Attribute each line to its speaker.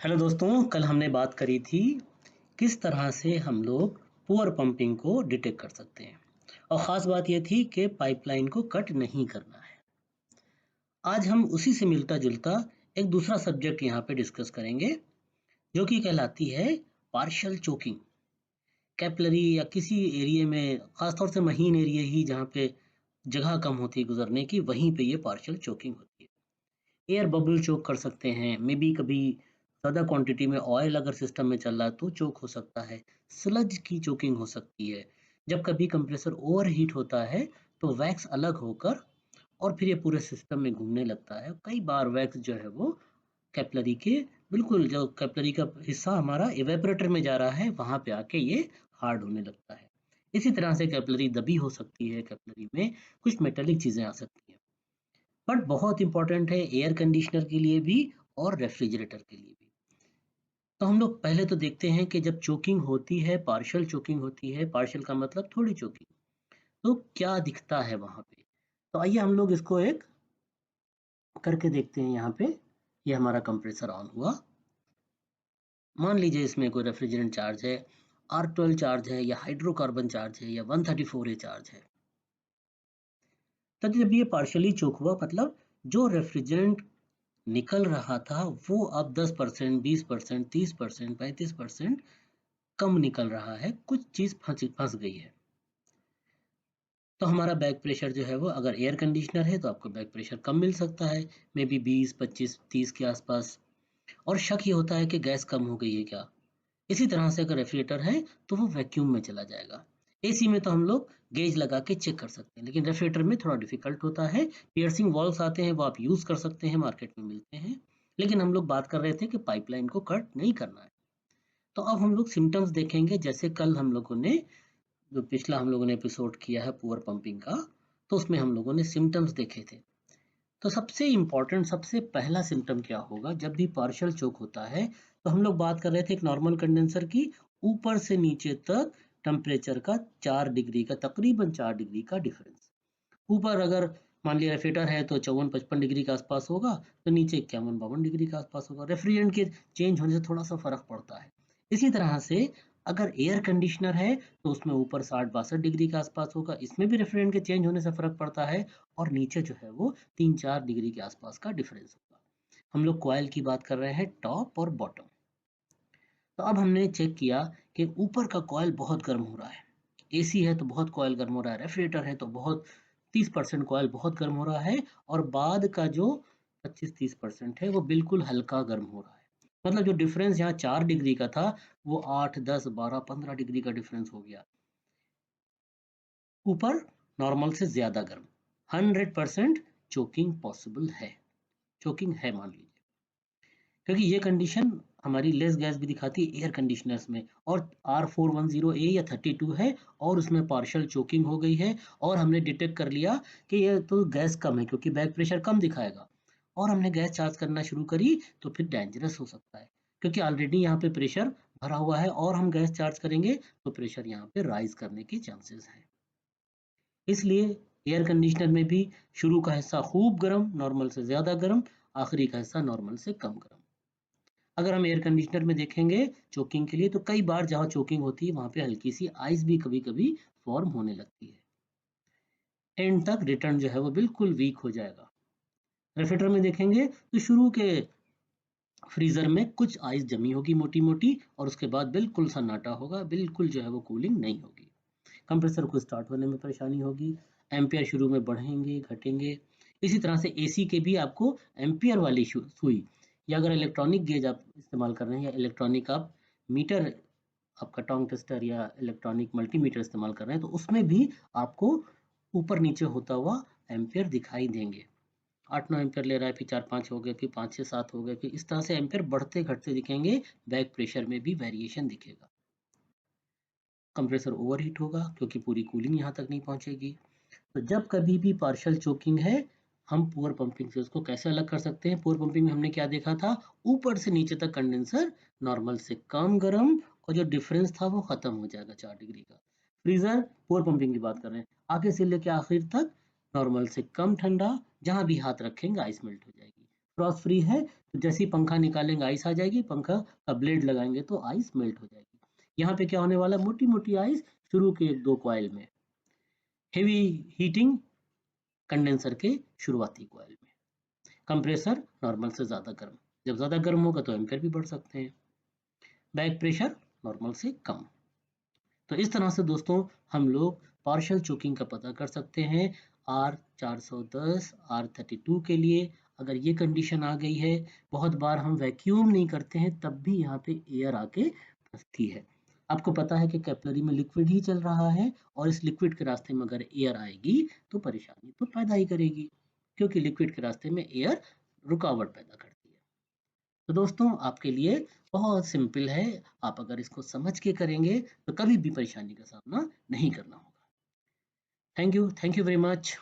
Speaker 1: Hello दोस्तों, कल हमने बात करी थी किस तरह से हम लोग पुअर पंपिंग को डिटेक्ट कर सकते हैं। और ख़ास बात यह थी कि पाइपलाइन को कट नहीं करना है। आज हम उसी से मिलता जुलता एक दूसरा सब्जेक्ट यहाँ पे डिस्कस करेंगे, जो कि कहलाती है पार्शियल चोकिंग। कैपिलरी या किसी एरिया में, खासतौर से महीन एरिया ही जहाँ पे जगह कम होती है गुजरने की, वहीं पे ये पार्शियल चोकिंग होती है। एयर बबल चोक कर सकते हैं, मे बी कभी ज़्यादा क्वांटिटी में ऑयल अगर सिस्टम में चल रहा है तो चोक हो सकता है। स्लज की चोकिंग हो सकती है। जब कभी कंप्रेसर ओवर हीट होता है तो वैक्स अलग होकर और फिर ये पूरे सिस्टम में घूमने लगता है। कई बार वैक्स जो है वो कैपिलरी के बिल्कुल, जो कैपिलरी का हिस्सा हमारा इवेपोरेटर में जा रहा है, वहां पे आके ये हार्ड होने लगता है। इसी तरह से कैपिलरी दबी हो सकती है, कैपिलरी में कुछ मेटेलिक चीजें आ सकती हैं। बट बहुत इंपॉर्टेंट है एयर कंडीशनर के लिए भी और रेफ्रिजरेटर के लिए भी। तो हम लोग पहले तो देखते हैं कि जब चोकिंग होती है, पार्शियल चोकिंग होती है, पार्शियल का मतलब थोड़ी चोकिंग, तो क्या दिखता है वहां पे। तो आइए हम लोग इसको एक करके देखते हैं। यहाँ पे ये हमारा कंप्रेसर ऑन हुआ। मान लीजिए इसमें कोई रेफ्रिजरेंट चार्ज है, R12 चार्ज है या हाइड्रोकार्बन चार्ज है या 134A चार्ज है। तो जब ये पार्शियली चोक हुआ, मतलब जो रेफ्रिजरेंट निकल रहा था वो अब 10%, 20%, 30%, 35% कम निकल रहा है। कुछ चीज फंस फंस गई है। तो हमारा बैक प्रेशर जो है वो, अगर एयर कंडीशनर है तो आपको बैक प्रेशर कम मिल सकता है, मे बी 20, 25, 30 के आसपास। और शक ये होता है कि गैस कम हो गई है क्या। इसी तरह से अगर रेफ्रिजरेटर है तो वो वैक्यूम में चला जाएगा। एसी में तो हम लोग गेज लगा के चेक कर सकते हैं, लेकिन रेफ्रिजरेटर में थोड़ा डिफिकल्ट होता है। पियर्सिंग वॉल्स आते हैं, वो आप यूज कर सकते हैं, मार्केट में मिलते हैं। लेकिन हम लोग बात कर रहे थे कि पाइपलाइन को कट नहीं करना है। तो अब हम लोग सिम्टम्स देखेंगे। जैसे कल हम लोगों ने, जो पिछला हम लोगों ने एपिसोड किया है पुअर पंपिंग का, तो उसमें हम लोगों ने सिम्टम्स देखे थे। तो सबसे इम्पोर्टेंट, सबसे पहला सिम्टम क्या होगा जब भी पार्शियल चोक होता है। तो हम लोग बात कर रहे थे एक नॉर्मल कंडेंसर की, ऊपर से नीचे तक टेम्परेचर का 4 डिग्री का, तकरीबन 4 डिग्री का डिफरेंस। ऊपर अगर मान लिया रेफ्रिजरेटर है तो 54-55 डिग्री के आसपास होगा, तो नीचे 51-52 डिग्री के आसपास होगा। रेफ्रिजरेंट के चेंज होने से थोड़ा सा फर्क पड़ता है। इसी तरह से अगर एयर कंडीशनर है तो उसमें ऊपर 60-62 डिग्री के आसपास होगा, इसमें भी रेफ्रिजरेंट के चेंज होने से फर्क पड़ता है। और नीचे जो है वो 3-4 डिग्री के आसपास का डिफरेंस होगा। हम लोग कॉइल की बात कर रहे हैं, टॉप और बॉटम। तो अब हमने चेक किया कि ऊपर का कॉइल बहुत गर्म हो रहा है। एसी है तो बहुत कॉइल गर्म हो रहा है, रेफ्रिजरेटर है तो बहुत 30% कॉइल बहुत गर्म हो रहा है। और बाद का जो 25-30% है वो बिल्कुल हल्का गर्म हो रहा है। मतलब जो डिफरेंस यहाँ 4 डिग्री का था, वो 8, 10, 12, 15 डिग्री का डिफरेंस हो गया। ऊपर नॉर्मल से ज्यादा गर्म। 100% चोकिंग पॉसिबल है। चोकिंग है मान लीजिए, क्योंकि ये कंडीशन हमारी लेस गैस भी दिखाती है एयर कंडीशनर्स में। और R410A या 32 है और उसमें पार्शियल चोकिंग हो गई है। और हमने डिटेक्ट कर लिया कि ये तो गैस कम है, क्योंकि बैक प्रेशर कम दिखाएगा। और हमने गैस चार्ज करना शुरू करी तो फिर डेंजरस हो सकता है, क्योंकि ऑलरेडी यहाँ पे प्रेशर भरा हुआ है और हम गैस चार्ज करेंगे तो प्रेशर यहाँ पे राइज करने के चांसेस है। इसलिए एयर कंडीशनर में भी शुरू का हिस्सा खूब गर्म, नॉर्मल से ज्यादा गर्म, आखिरी का हिस्सा नॉर्मल से कम गर्म। अगर हम एयर कंडीशनर में देखेंगे चोकिंग के लिए, तो कई बार जहाँ चोकिंग होती है वहां पे हल्की सी आइस भी कभी कभी फॉर्म होने लगती है। एंड तक रिटर्न जो है वो बिल्कुल वीक हो जाएगा। रेफ्रिजरेटर में देखेंगे तो शुरू के फ्रीजर में कुछ आइस जमी होगी मोटी मोटी, और उसके बाद बिल्कुल सन्नाटा होगा, बिल्कुल जो है वो कूलिंग नहीं होगी। कंप्रेसर को स्टार्ट होने में परेशानी होगी। एम्पियर शुरू में बढ़ेंगे घटेंगे। इसी तरह से एसी के भी आपको एम्पियर वाली सुई, या अगर इलेक्ट्रॉनिक गेज आप इस्तेमाल कर रहे हैं, या इलेक्ट्रॉनिक आप मीटर, आपका टोंग टेस्टर या इलेक्ट्रॉनिक मल्टीमीटर इस्तेमाल कर रहे हैं, तो उसमें भी आपको ऊपर नीचे होता हुआ एम्पियर दिखाई देंगे। 8-9 एम्पियर ले रहा है, फिर 4-5 हो गए, फिर 5-6-7 हो गए, फिर इस तरह से एम्पियर बढ़ते घटते दिखेंगे। बैक प्रेशर में भी वेरिएशन दिखेगा। कंप्रेसर ओवरहीट होगा क्योंकि पूरी कूलिंग यहाँ तक नहीं पहुंचेगी। तो जब कभी भी पार्शियल चोकिंग है, हम पुअर पंपिंग से उसको कैसे अलग कर सकते हैं। पुअर पंपिंग में हमने क्या देखा था, ऊपर से नीचे तक कंडेंसर नॉर्मल से कम गर्म, और जो डिफरेंस था वो खत्म हो जाएगा 4 डिग्री का। फ्रीजर पुअर पंपिंग की बात कर रहे हैं, आगे से लेके आखिर तक नॉर्मल से कम ठंडा, जहां भी हाथ रखेंगे आइस मेल्ट हो जाएगी। फ्रॉस्ट फ्री है तो जैसे ही पंखा निकालेंगे आइस आ जाएगी, पंखा का ब्लेड लगाएंगे तो आइस मेल्ट हो जाएगी। यहाँ पे क्या होने वाला है, मोटी मोटी आइस शुरू के 1-2 कॉइल में, हेवी हीटिंग कंडेंसर के शुरुआती कॉइल में, कंप्रेसर नॉर्मल से ज़्यादा गर्म, जब ज़्यादा गर्म होगा तो एम्पेयर भी बढ़ सकते हैं, बैक प्रेशर नॉर्मल से कम। तो इस तरह से दोस्तों हम लोग पार्शियल चोकिंग का पता कर सकते हैं R410 R32 के लिए। अगर ये कंडीशन आ गई है, बहुत बार हम वैक्यूम नहीं करते हैं तब भी यहाँ पे एयर आके फंसती है। आपको पता है कि कैपिलरी में लिक्विड ही चल रहा है और इस लिक्विड के रास्ते में अगर एयर आएगी तो परेशानी तो पैदा ही करेगी, क्योंकि लिक्विड के रास्ते में एयर रुकावट पैदा करती है। तो दोस्तों आपके लिए बहुत सिंपल है, आप अगर इसको समझ के करेंगे तो कभी भी परेशानी का सामना नहीं करना होगा। Thank you very much.